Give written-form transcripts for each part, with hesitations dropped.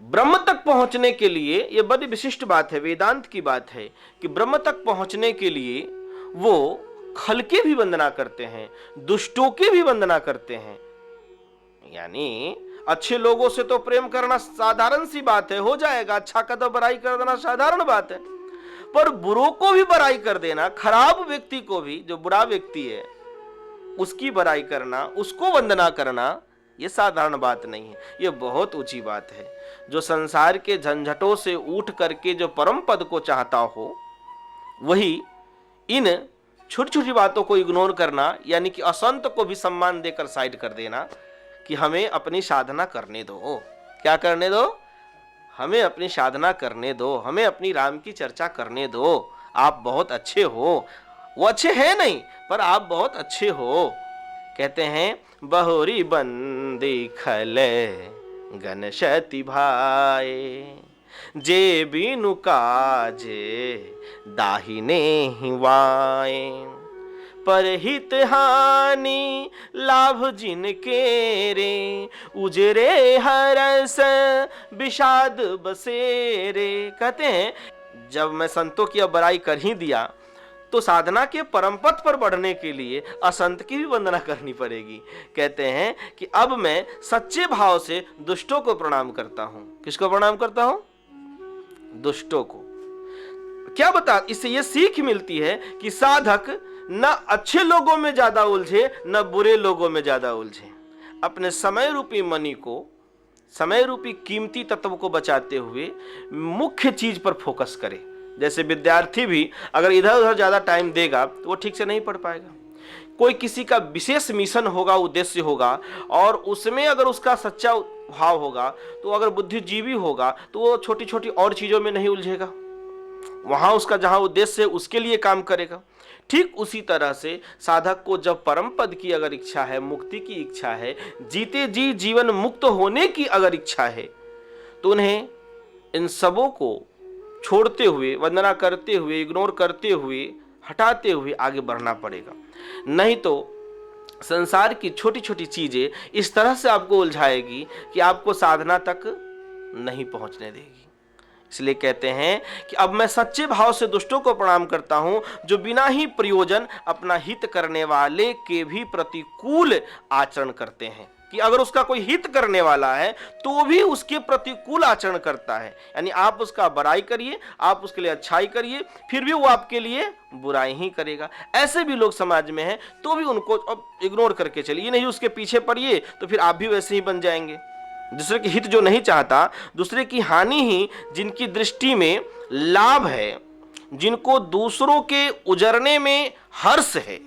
ब्रह्म तक पहुंचने के लिए, यह बड़ी विशिष्ट बात है, वेदांत की बात है कि ब्रह्म तक पहुंचने के लिए वो खल की भी वंदना करते हैं, दुष्टों की भी वंदना करते हैं। यानी अच्छे लोगों से तो प्रेम करना साधारण सी बात है, हो जाएगा, अच्छा का तो बड़ाई कर देना साधारण बात है, पर बुरों को भी बड़ाई कर देना, खराब व्यक्ति को भी, जो बुरा व्यक्ति है उसकी बड़ाई करना, उसको वंदना करना, यह साधारण बात नहीं है, यह बहुत ऊंची बात है। जो संसार के झंझटों से उठ करके जो परम पद को चाहता हो, वही इन छोटी छोटी बातों को इग्नोर करना, यानी कि असंत को भी सम्मान देकर साइड कर देना कि हमें अपनी साधना करने दो। क्या करने दो? हमें अपनी साधना करने दो, हमें अपनी राम की चर्चा करने दो। आप बहुत अच्छे हो, वो अच्छे हैं नहीं, पर आप बहुत अच्छे हो। कहते हैं बहुरी बंदी खले गन शति भाए, जे बीनु काजे दाहिने ही वाए, पर हित हानि लाभ जिनके रे, उजरे हरस विषाद बसेरे। कहते हैं जब मैं संतों की अब बड़ाई कर ही दिया तो साधना के परम पथ पर बढ़ने के लिए असंत की भी वंदना करनी पड़ेगी। कहते हैं कि अब मैं सच्चे भाव से दुष्टों को प्रणाम करता हूं। किसको प्रणाम करता हूं? दुष्टों को। क्या बता, इससे यह सीख मिलती है कि साधक न अच्छे लोगों में ज्यादा उलझे, न बुरे लोगों में ज्यादा उलझे। अपने समय रूपी मणि को, समय रूपी कीमती तत्व को बचाते हुए मुख्य चीज पर फोकस करे। जैसे विद्यार्थी भी अगर इधर उधर ज्यादा टाइम देगा तो वो ठीक से नहीं पढ़ पाएगा। कोई किसी का विशेष मिशन होगा, उद्देश्य होगा, और उसमें अगर उसका सच्चा भाव होगा, तो अगर बुद्धिजीवी होगा तो वो छोटी छोटी और चीजों में नहीं उलझेगा, वहां उसका जहां उद्देश्य है उसके लिए काम करेगा। ठीक उसी तरह से साधक को जब परम पद की अगर इच्छा है, मुक्ति की इच्छा है, जीते जी जीवन मुक्त होने की अगर इच्छा है, तो उन्हें इन सबों को छोड़ते हुए, वंदना करते हुए, इग्नोर करते हुए, हटाते हुए आगे बढ़ना पड़ेगा। नहीं तो संसार की छोटी छोटी चीजें इस तरह से आपको उलझाएगी कि आपको साधना तक नहीं पहुंचने देगी। इसलिए कहते हैं कि अब मैं सच्चे भाव से दुष्टों को प्रणाम करता हूं, जो बिना ही प्रयोजन अपना हित करने वाले के भी प्रतिकूल आचरण करते हैं। कि अगर उसका कोई हित करने वाला है तो भी उसके प्रतिकूल आचरण करता है। यानी आप उसका बड़ाई करिए, आप उसके लिए अच्छाई करिए, फिर भी वो आपके लिए बुराई ही करेगा। ऐसे भी लोग समाज में हैं, तो भी उनको अब इग्नोर करके चलिए, नहीं उसके पीछे पड़िए तो फिर आप भी वैसे ही बन जाएंगे। दूसरे के हित जो नहीं चाहता, दूसरे की हानि ही जिनकी दृष्टि में लाभ है, जिनको दूसरों के उजरने में हर्ष है,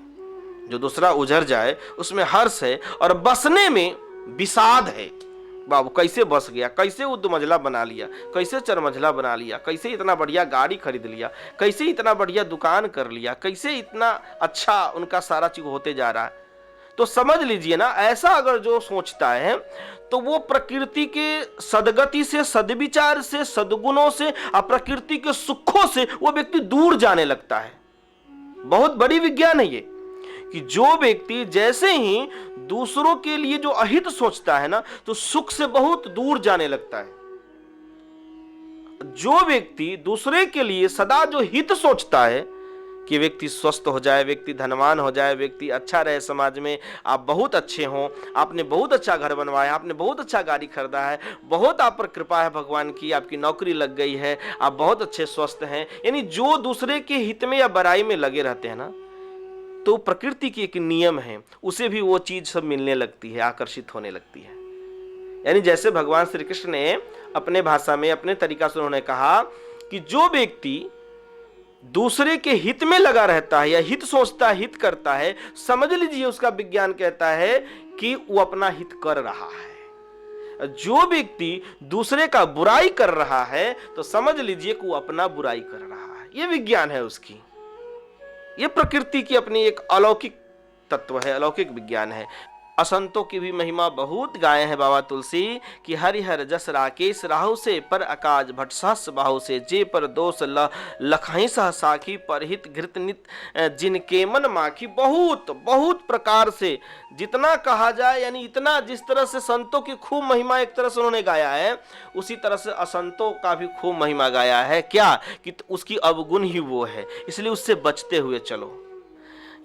जो दूसरा उजर जाए उसमें हर्ष है और बसने में विषाद है। बाबू कैसे बस गया, कैसे वो दुमंजिला बना लिया, कैसे चरमंजिला बना लिया, कैसे इतना बढ़िया गाड़ी खरीद लिया, कैसे इतना बढ़िया दुकान कर लिया, कैसे इतना अच्छा उनका सारा चीज होते जा रहा है। तो समझ लीजिए ना, ऐसा अगर जो सोचता है तो वो प्रकृति के सदगति से, सद्विचार से, सद्गुणों से और प्रकृति के सुखों से वो व्यक्ति दूर जाने लगता है। बहुत बड़ी विज्ञान है ये कि जो व्यक्ति जैसे ही दूसरों के लिए जो अहित सोचता है ना, तो सुख से बहुत दूर जाने लगता है। जो व्यक्ति दूसरे के लिए सदा जो हित सोचता है कि व्यक्ति स्वस्थ हो जाए, व्यक्ति धनवान हो जाए, व्यक्ति अच्छा रहे समाज में, आप बहुत अच्छे हों, आपने बहुत अच्छा घर बनवाया, आपने बहुत अच्छा गाड़ी खरीदा है, बहुत आप पर कृपा है भगवान की, आपकी नौकरी लग गई है, आप बहुत अच्छे स्वस्थ हैं। यानी जो दूसरे के हित में या बुराई में लगे रहते हैं ना, तो प्रकृति की एक नियम है, उसे भी वो चीज सब मिलने लगती है, आकर्षित होने लगती है। यानी जैसे भगवान श्री कृष्ण ने अपने भाषा में, अपने तरीका से उन्होंने कहा कि जो व्यक्ति दूसरे के हित में लगा रहता है या हित सोचता है, हित करता है, समझ लीजिए उसका विज्ञान कहता है कि वो अपना हित कर रहा है। जो व्यक्ति दूसरे का बुराई कर रहा है तो समझ लीजिए कि वो अपना बुराई कर रहा है। ये विज्ञान है उसकी, ये प्रकृति की अपनी एक अलौकिक तत्व है, अलौकिक विज्ञान है। असंतों की भी महिमा बहुत गाए हैं बाबा तुलसी कि हरिहर जस राकेश राहु से पर आकाश भट सहस बाहु से जे पर दोष लखही सह साखी परहित घृत नित जिनके मन माखी। बहुत बहुत प्रकार से जितना कहा जाए, यानी इतना जिस तरह से संतों की खूब महिमा एक तरह से उन्होंने गाया है, उसी तरह से असंतों का भी खूब महिमा गाया है। क्या कि उसकी अवगुण ही वो है, इसलिए उससे बचते हुए चलो।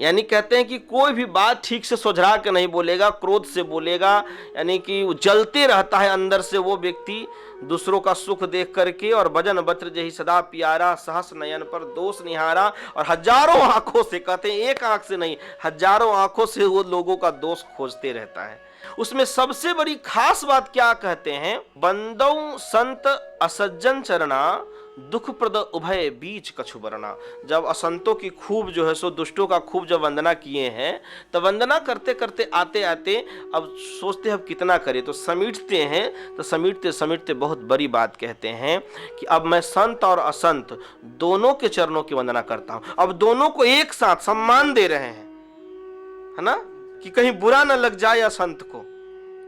यानी कहते हैं कि कोई भी बात ठीक से सुझरा के नहीं बोलेगा, क्रोध से बोलेगा, यानी कि वो जलते रहता है अंदर से वो व्यक्ति दूसरों का सुख देख करके। और भजन वज्र जही सदा प्यारा सहस नयन पर दोष निहारा। और हजारों आंखों से, कहते हैं एक आंख से नहीं, हजारों आंखों से वो लोगों का दोष खोजते रहता है। उसमें सबसे बड़ी खास बात क्या कहते हैं, बंदौ संत असज्जन चरणा दुख प्रद उभय बीच कछु वरना। जब असंतों की खूब जो है सो दुष्टों का खूब जब वंदना किए हैं, तो वंदना करते करते आते आते अब सोचते अब कितना करें, तो समीटते हैं। तो समीटते समीटते बहुत बड़ी बात कहते हैं कि अब मैं संत और असंत दोनों के चरणों की वंदना करता हूं। अब दोनों को एक साथ सम्मान दे रहे हैं, है ना, कि कहीं बुरा न लग जाए असंत को।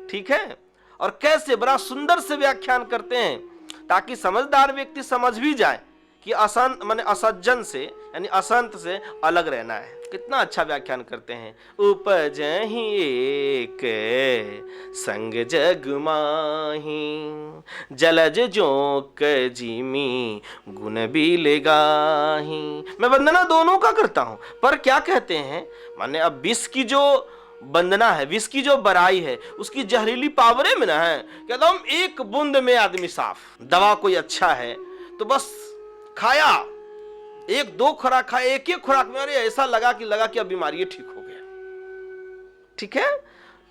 ठीक है, और कैसे बड़ा सुंदर से व्याख्यान करते हैं ताकि समझदार व्यक्ति समझ भी जाए कि असंत माने असज्जन से, यानी असंत से अलग रहना है। कितना अच्छा व्याख्यान करते हैं। उपजहि एक संग जग माही जलज जोक जिमी गुण बिल गाही। मैं वंदना दोनों का करता हूं, पर क्या कहते हैं, माने अब विष की जो वंदना है, विष की जो बड़ाई है, उसकी जहरीली पावरे में ना है। कहता हूं एक बूंद में आदमी साफ। दवा कोई अच्छा है तो बस खाया, एक दो खुराक खाया, एक एक खुराक में अरे ऐसा लगा कि अब बीमारी ठीक हो गया। ठीक है,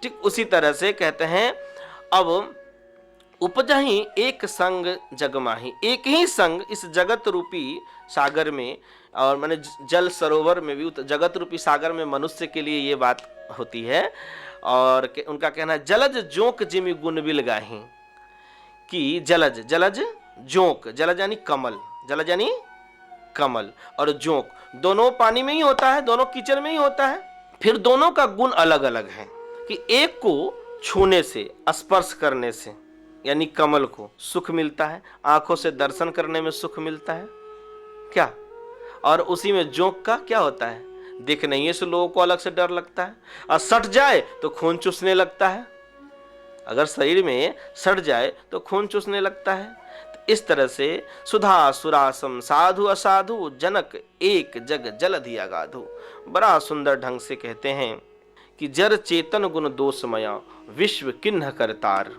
ठीक उसी तरह से कहते हैं अब उपजहि एक संग जगमाही। एक ही संग इस जगत रूपी सागर में, और मैंने जल सरोवर में भी, जगत रूपी सागर में मनुष्य के लिए ये बात होती है। और उनका कहना है जलज जोंक जिमी गुण बिल गाही, कि जलज, जलज जोंक, जलज यानी कमल, जलज यानी कमल, और जोंक दोनों पानी में ही होता है, दोनों कीचड़ में ही होता है। फिर दोनों का गुण अलग अलग है कि एक को छूने से, स्पर्श करने से, यानी कमल को सुख मिलता है, आंखों से दर्शन करने में सुख मिलता है क्या, और उसी में जोंक का क्या होता है, दिख नहीं है, सो लोगों को अलग से डर लगता है, और सट जाए तो खून चूसने लगता है। अगर शरीर में सट जाए तो खून चूसने लगता है। तो इस तरह से सुधा सुरासम साधु असाधु जनक एक जग जलधि अगाधु। बड़ा सुंदर ढंग से कहते हैं कि जर चेतन गुण दोषमया विश्व किन्ह करतार।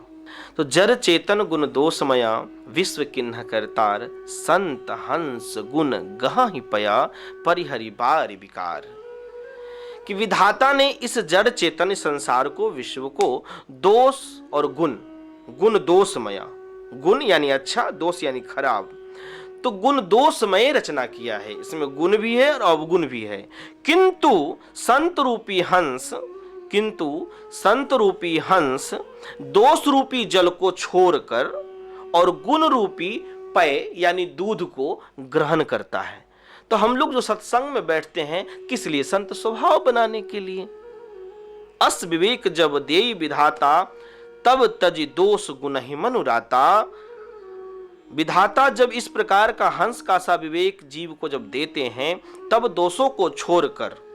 तो जर चेतन गुण दोषमया विश्व किन्ह करतार, संत हंस गुण गहि पया परिहरि बार विकार। कि विधाता ने इस जड़ चेतन संसार को, विश्व को दोष और गुण, गुण दोषमया, गुण यानी अच्छा, दोष यानी खराब, तो गुण दोषमय रचना किया है। इसमें गुण भी है और अवगुण भी है। किंतु संत रूपी हंस दोष रूपी जल को छोड़कर और गुण रूपी पेय यानी दूध को ग्रहण करता है। तो हम लोग जो सत्संग में बैठते हैं किस लिए, संत स्वभाव बनाने के लिए। अस विवेक जब देई विधाता तब तज दोष गुण ही मनुराता। विधाता जब इस प्रकार का हंस का सा विवेक जीव को जब देते हैं, तब दोषों को छोड़कर,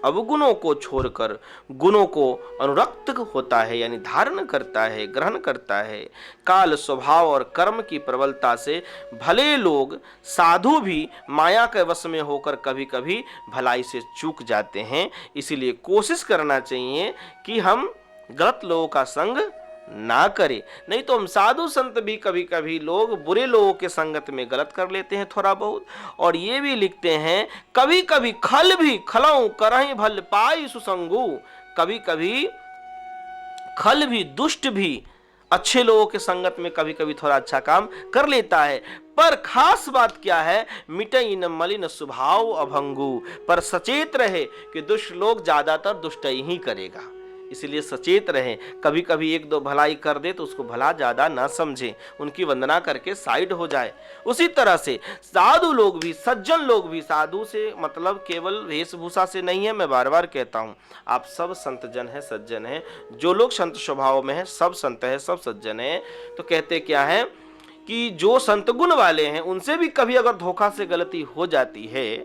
अवगुणों को छोड़कर गुणों को अनुरक्त होता है, यानी धारण करता है, ग्रहण करता है। काल स्वभाव और कर्म की प्रबलता से भले लोग साधु भी माया के वश में होकर कभी कभी भलाई से चूक जाते हैं। इसीलिए कोशिश करना चाहिए कि हम गलत लोगों का संग ना करें। नहीं तो हम साधु संत भी कभी कभी लोग बुरे लोगों के संगत में गलत कर लेते हैं थोड़ा बहुत। और ये भी लिखते हैं कभी कभी खल भी खलऊ करहि भल पाई सुसंगु। कभी कभी खल भी, दुष्ट भी अच्छे लोगों के संगत में कभी कभी थोड़ा अच्छा काम कर लेता है। पर खास बात क्या है, मिटई न मलिन स्वभाव अभंगु। पर सचेत रहे कि दुष्ट लोग ज्यादातर दुष्टई ही करेगा। इसलिए सचेत रहें। कभी कभी एक दो भलाई कर दे तो उसको भला ज्यादा ना समझें, उनकी वंदना करके साइड हो जाए। उसी तरह से साधु लोग भी, सज्जन लोग भी, साधु से मतलब केवल वेशभूषा से नहीं है, मैं बार बार कहता हूं, आप सब संत जन है, सज्जन है। जो लोग संत स्वभाव में है सब संत है, सब सज्जन है। तो कहते क्या है कि जो संत गुण वाले हैं उनसे भी कभी अगर धोखा से गलती हो जाती है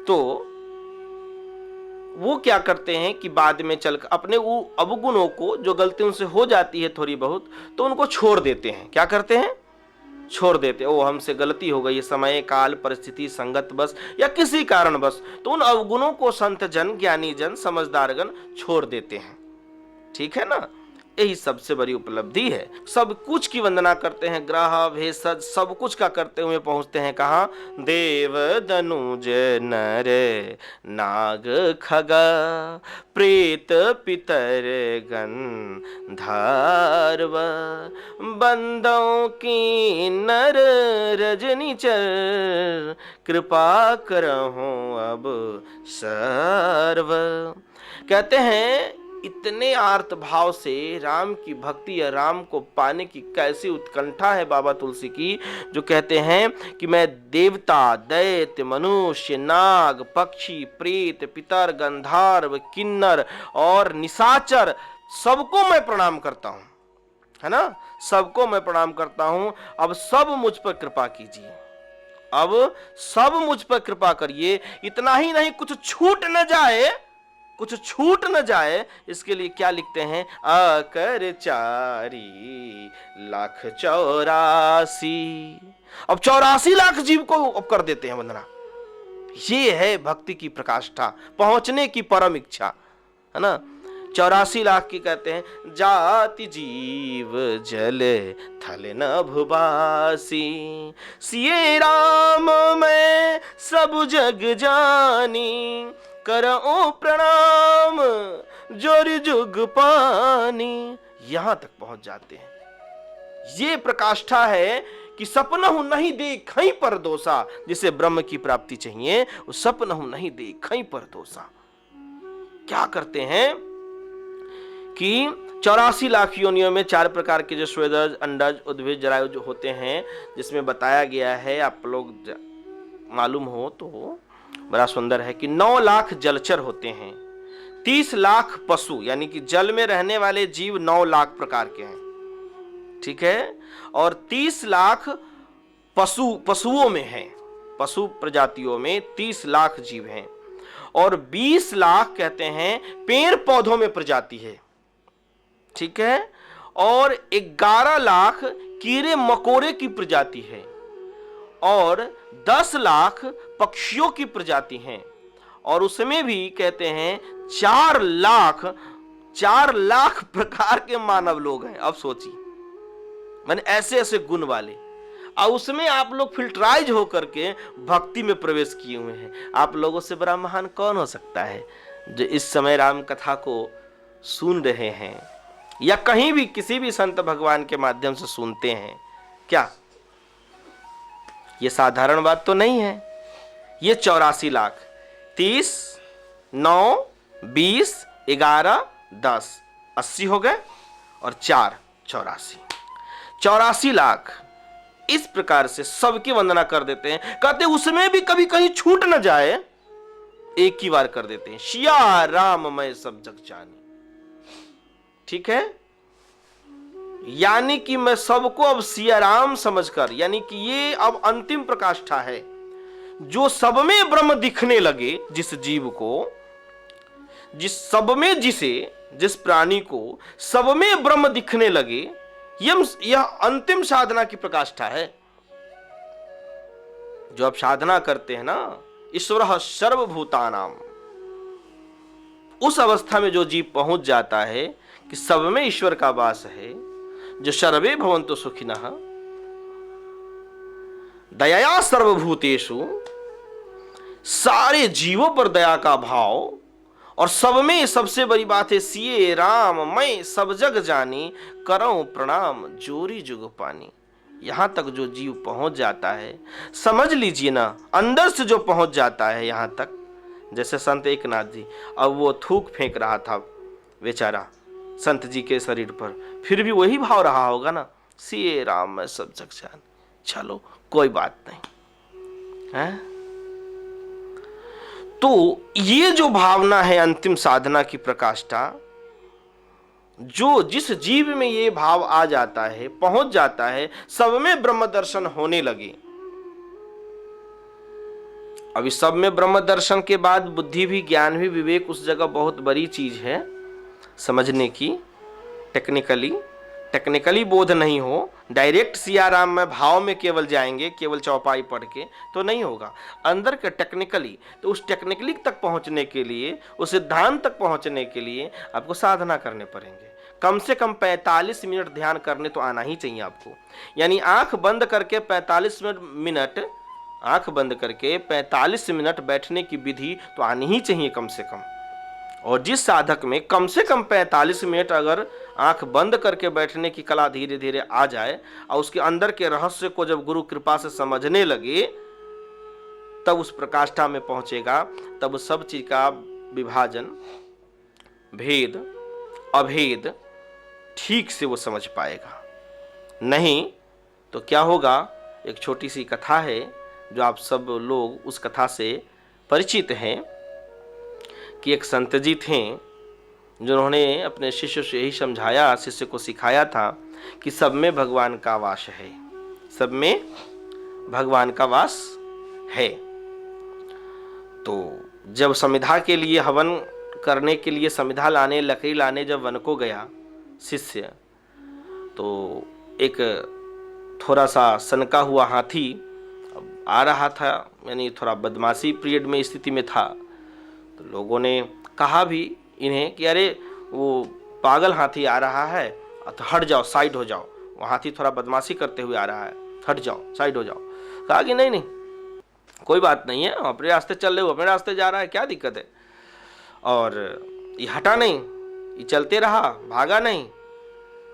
तो वो क्या करते हैं कि बाद में चलकर अपने वो अवगुणों को, जो गलती उनसे हो जाती है थोड़ी बहुत, तो उनको छोड़ देते हैं। क्या करते हैं? छोड़ देते हैं। ओ हमसे गलती हो गई, समय काल परिस्थिति संगत बस या किसी कारण बस, तो उन अवगुणों को संत जन, ज्ञानी जन, समझदार गण छोड़ देते हैं। ठीक है ना? यही सबसे बड़ी उपलब्धि है। सब कुछ की वंदना करते हैं, ग्रह भेषज सब कुछ का करते हुए पहुंचते हैं कहाँ? देव दनुज नर नाग खग प्रेत पितर गंधर्व बंदों की नर रजनीचर कृपा करहु अब सर्व। कहते हैं इतने आर्त भाव से राम की भक्ति या राम को पाने की कैसी उत्कंठा है बाबा तुलसी की, जो कहते हैं कि मैं देवता, दैत्य, मनुष्य, नाग, पक्षी, प्रेत, पितर, गंधर्व, किन्नर और निशाचर सबको मैं प्रणाम करता हूं, है ना? सबको मैं प्रणाम करता हूं। अब सब मुझ पर कृपा कीजिए, अब सब मुझ पर कृपा करिए। इतना ही नहीं, कुछ छूट न जाए, कुछ छूट न जाए, इसके लिए क्या लिखते हैं? आकर 4,84,00,000। अब 84 लाख जीव को अब कर देते हैं वंदना। ये है भक्ति की प्रकाष्ठा, पहुंचने की परम इच्छा, है ना? 84 लाख की कहते हैं, जाति जीव जल थल नभवासी सिए राम मैं सब जग जानी करओ प्रणाम जोर जुग पानी। यहां तक पहुंच जाते हैं। ये प्रकाष्ठा है कि सपनहु नहीं देखई पर दोषा। जिसे ब्रह्म की प्राप्ति चाहिए वो सपनहु नहीं देखई पर दोषा। क्या करते हैं कि 84 लाख योनियों में 4 प्रकार के जो स्वेदज, अंडज, उद्भिज, जरायुज होते हैं, जिसमें बताया गया है, आप लोग मालूम हो तो बड़ा सुंदर है कि 9 लाख जलचर होते हैं, 30 लाख पशु यानी कि जल में रहने वाले जीव 9 लाख प्रकार के हैं, ठीक है? और 30 लाख पशुओं में हैं, पशु प्रजातियों में 30 लाख जीव हैं, और 20 लाख कहते हैं पेड़ पौधों में प्रजाति है, ठीक है? और 11 लाख कीड़े मकोड़े की प्रजाति है, और 10 लाख पक्षियों की प्रजाति हैं, और उसमें भी कहते हैं 4 लाख प्रकार के मानव लोग हैं। अब सोचिए, मैंने ऐसे ऐसे गुण वाले, और उसमें आप लोग फिल्टराइज होकर के भक्ति में प्रवेश किए हुए हैं। आप लोगों से बड़ा महान कौन हो सकता है जो इस समय राम कथा को सुन रहे हैं या कहीं भी किसी भी संत भगवान के माध्यम से सुनते हैं? क्या ये साधारण बात तो नहीं है। ये 84 लाख, 30, 9, 20, 11, 10, 80 हो गए, और 4, 84 लाख इस प्रकार से सबकी वंदना कर देते हैं। कहते उसमें भी कभी कहीं छूट न जाए, एक ही बार कर देते हैं, सिया राम मैं सब जग जानी। ठीक है? यानी कि मैं सबको अब सिया राम समझकर, यानी कि ये अब अंतिम प्रकाष्ठा है, जो सब में ब्रह्म दिखने लगे, जिस जीव को, जिस प्राणी को सब में ब्रह्म दिखने लगे, यह अंतिम साधना की प्रकाष्ठा है। जो आप साधना करते हैं ना, ईश्वर सर्वभूतानाम, उस अवस्था में जो जीव पहुंच जाता है कि सब में ईश्वर का वास है, जो सर्वे भवन्तु सुखिनः दया सर्वभूतेषु, सारे जीवों पर दया का भाव, और सब में सबसे बड़ी बात है सिए राम मैं सब जग जानी करऊं प्रणाम जोरी जुग पानी। यहां तक जो जीव पहुंच जाता है, समझ लीजिए ना, अंदर से जो पहुंच जाता है यहां तक, जैसे संत एकनाथ जी, अब वो थूक फेंक रहा था बेचारा संत जी के शरीर पर, फिर भी वही भाव रहा होगा ना, सिए राम मैं सब जग जान, चलो कोई बात नहीं है। तो ये जो भावना है अंतिम साधना की प्रकाष्ठा, जो जिस जीव में ये भाव आ जाता है, पहुंच जाता है, सब में ब्रह्म दर्शन होने लगे। अभी सब में ब्रह्म दर्शन के बाद बुद्धि भी, ज्ञान भी, विवेक उस जगह बहुत बड़ी चीज है समझने की। टेक्निकली बोध नहीं हो, डायरेक्ट सियाराम में भाव में केवल जाएंगे, केवल चौपाई पढ़ के तो नहीं होगा। अंदर के टेक्निकली, तो उस टेक्निकली तक पहुंचने के लिए, उस सिद्धांत तक पहुंचने के लिए आपको साधना करने पड़ेंगे। कम से कम 45 मिनट ध्यान करने तो आना ही चाहिए आपको। यानी आंख बंद करके 45 मिनट आंख बंद करके 45 मिनट बैठने की विधि तो आनी ही चाहिए कम से कम। और जिस साधक में कम से कम 45 मिनट अगर आंख बंद करके बैठने की कला धीरे धीरे आ जाए और उसके अंदर के रहस्य को जब गुरु कृपा से समझने लगे, तब उस प्रकाष्ठा में पहुंचेगा। तब सब चीज का विभाजन, भेद, अभेद ठीक से वो समझ पाएगा। नहीं तो क्या होगा, एक छोटी सी कथा है जो आप सब लोग उस कथा से परिचित हैं कि एक संत जी थे जिन्होंने अपने शिष्य से यही समझाया, शिष्य को सिखाया था कि सब में भगवान का वास है, सब में भगवान का वास है। तो जब समिधा के लिए, हवन करने के लिए समिधा लाने, लकड़ी लाने जब वन को गया शिष्य, तो एक थोड़ा सा सनका हुआ हाथी आ रहा था, यानी थोड़ा बदमाशी पीरियड में स्थिति में था। तो लोगों ने कहा भी इन्हें कि अरे वो पागल हाथी आ रहा है, तो हट जाओ, साइड हो जाओ, वो हाथी थोड़ा बदमाशी करते हुए आ रहा है, हट जाओ, साइड हो जाओ। कहा कि नहीं नहीं कोई बात नहीं है, अपने रास्ते चल रहे हो, अपने रास्ते जा रहा है, क्या दिक्कत है। और ये हटा नहीं, ये चलते रहा, भागा नहीं,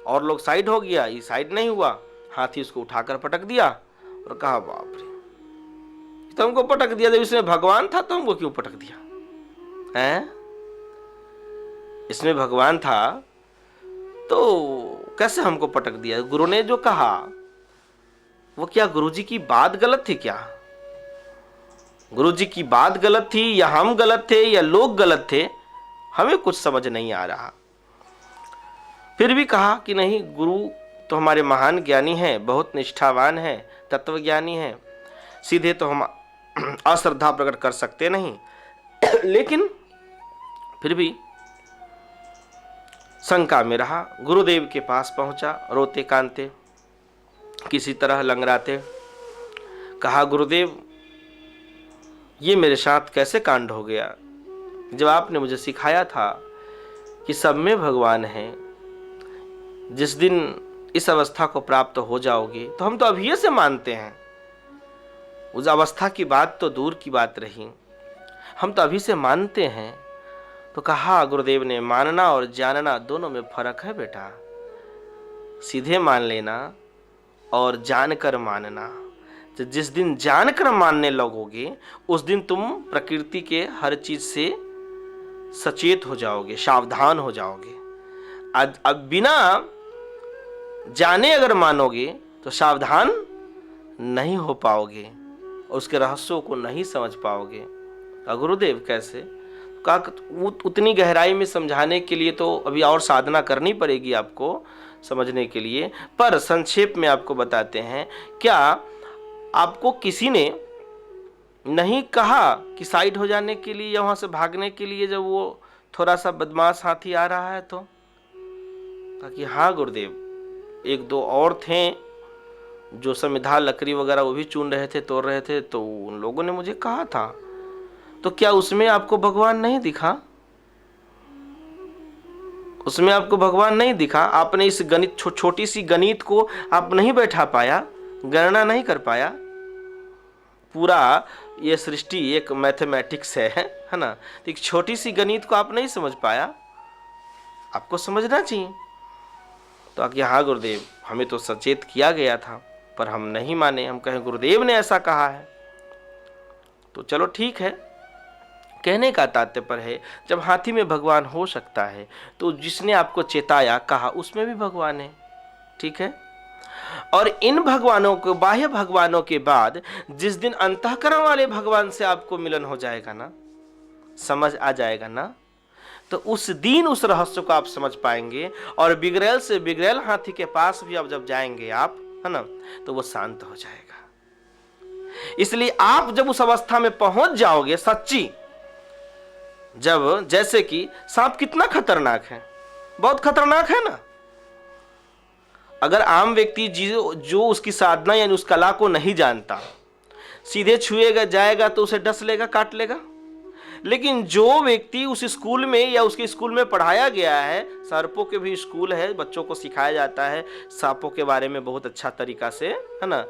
और लोग साइड हो गया, ये साइड नहीं हुआ। हाथी उसको उठाकर पटक दिया और कहा बाप रे, तो हमको पटक दिया, जब इसमें भगवान था तो हमको क्यों पटक दिया हैं? इसमें भगवान था तो कैसे हमको पटक दिया? गुरु ने जो कहा वो क्या गुरुजी की बात गलत थी क्या? गुरुजी की बात गलत थी या हम गलत थे या लोग गलत थे? हमें कुछ समझ नहीं आ रहा। फिर भी कहा कि नहीं, गुरु तो हमारे महान ज्ञानी हैं, बहुत निष्ठावान हैं, तत्वज्ञानी हैं, सीधे तो हम अश्रद्धा प्रकट कर सकते नहीं। लेकिन फिर भी शंका में रहा। गुरुदेव के पास पहुंचा, रोते कांते, किसी तरह लंगड़ाते। कहा गुरुदेव, ये मेरे साथ कैसे कांड हो गया, जब आपने मुझे सिखाया था कि सब में भगवान है, जिस दिन इस अवस्था को प्राप्त हो जाओगे तो हम तो अभी से मानते हैं, उस अवस्था की बात तो दूर की बात रही, हम तो अभी से मानते हैं। तो कहा गुरुदेव ने, मानना और जानना दोनों में फर्क है बेटा, सीधे मान लेना और जानकर मानना। तो जिस दिन जानकर मानने लगोगे उस दिन तुम प्रकृति के हर चीज से सचेत हो जाओगे, सावधान हो जाओगे। अब बिना जाने अगर मानोगे तो सावधान नहीं हो पाओगे, उसके रहस्यों को नहीं समझ पाओगे। गुरुदेव कैसे? कहा उतनी गहराई में समझाने के लिए तो अभी और साधना करनी पड़ेगी आपको समझने के लिए, पर संक्षेप में आपको बताते हैं। क्या आपको किसी ने नहीं कहा कि साइड हो जाने के लिए या वहां से भागने के लिए, जब वो थोड़ा सा बदमाश हाथी आ रहा है? तो कहा कि हाँ गुरुदेव, एक दो और थे जो समिधा लकड़ी वगैरह वो भी चुन रहे थे, तोड़ रहे थे, तो उन लोगों ने मुझे कहा था। तो क्या उसमें आपको भगवान नहीं दिखा? उसमें आपको भगवान नहीं दिखा? आपने इस गणित, छोटी सी गणित को आप नहीं बैठा पाया, गणना नहीं कर पाया? पूरा ये सृष्टि एक मैथमेटिक्स है ना? तो एक छोटी सी गणित को आप नहीं समझ पाया, आपको समझना चाहिए। तो आगे हाँ गुरुदेव, हमें तो सचेत किया गया था पर हम नहीं माने, हम कहें गुरुदेव ने ऐसा कहा है। तो चलो ठीक है, कहने का तात्पर्य है, जब हाथी में भगवान हो सकता है तो जिसने आपको चेताया कहा उसमें भी भगवान है। ठीक है। और इन भगवानों को, बाह्य भगवानों के बाद जिस दिन अंतःकरण वाले भगवान से आपको मिलन हो जाएगा ना, समझ आ जाएगा ना, तो उस दिन उस रहस्य को आप समझ पाएंगे। और बिगड़ैल से बिगड़ैल हाथी के पास भी अब जब जाएंगे आप, है ना, तो वो शांत हो जाएगा। इसलिए आप जब उस अवस्था में पहुंच जाओगे सच्ची, जब जैसे कि सांप कितना खतरनाक है, बहुत खतरनाक है ना। अगर आम व्यक्ति जो उसकी साधना यानी उस कला को नहीं जानता, सीधे छुएगा जाएगा तो उसे डस लेगा, काट लेगा। लेकिन जो व्यक्ति उस स्कूल में या उसके स्कूल में पढ़ाया गया है, सर्पों के भी स्कूल है, बच्चों को सिखाया जाता है सांपों के बारे में बहुत अच्छा तरीका से, है ना,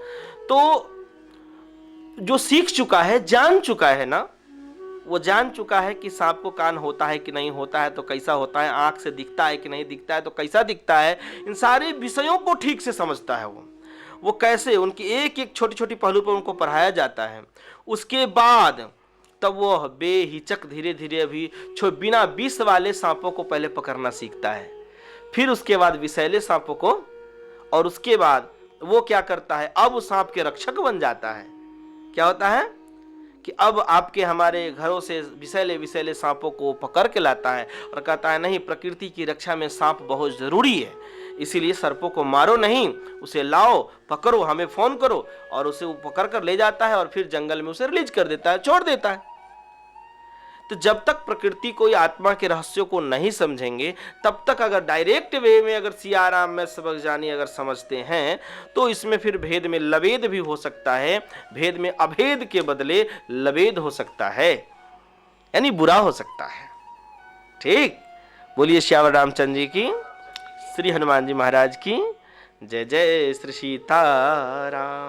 तो जो सीख चुका है, जान चुका है ना, वो जान चुका है कि सांप को कान होता है कि नहीं होता है तो कैसा होता है, आंख से दिखता है कि नहीं दिखता है तो कैसा दिखता है, इन सारे विषयों को ठीक से समझता है। वो कैसे, उनकी एक एक छोटी छोटी पहलू पर उनको पढ़ाया जाता है। उसके बाद तब वो बेहिचक धीरे धीरे अभी बिना विष वाले सांपों को पहले पकड़ना सीखता है, फिर उसके बाद विषैले सांपों को, और उसके बाद वो क्या करता है, अब उस सांप के रक्षक बन जाता है। क्या होता है कि अब आपके हमारे घरों से विषैले विषैले सांपों को पकड़ के लाता है और कहता है नहीं, प्रकृति की रक्षा में सांप बहुत जरूरी है, इसीलिए सर्पों को मारो नहीं, उसे लाओ, पकड़ो, हमें फोन करो, और उसे वो पकड़ कर ले जाता है और फिर जंगल में उसे रिलीज कर देता है, छोड़ देता है। तो जब तक प्रकृति को, आत्मा के रहस्यों को नहीं समझेंगे, तब तक अगर डायरेक्ट वे में अगर सियाराम में सबक जानी अगर समझते हैं तो इसमें फिर भेद में लवेद भी हो सकता है, भेद में अभेद के बदले लवेद हो सकता है, यानी बुरा हो सकता है। ठीक। बोलिए श्यावर रामचंद्र जी की, श्री हनुमान जी महाराज की जय जय। श्री सीताराम।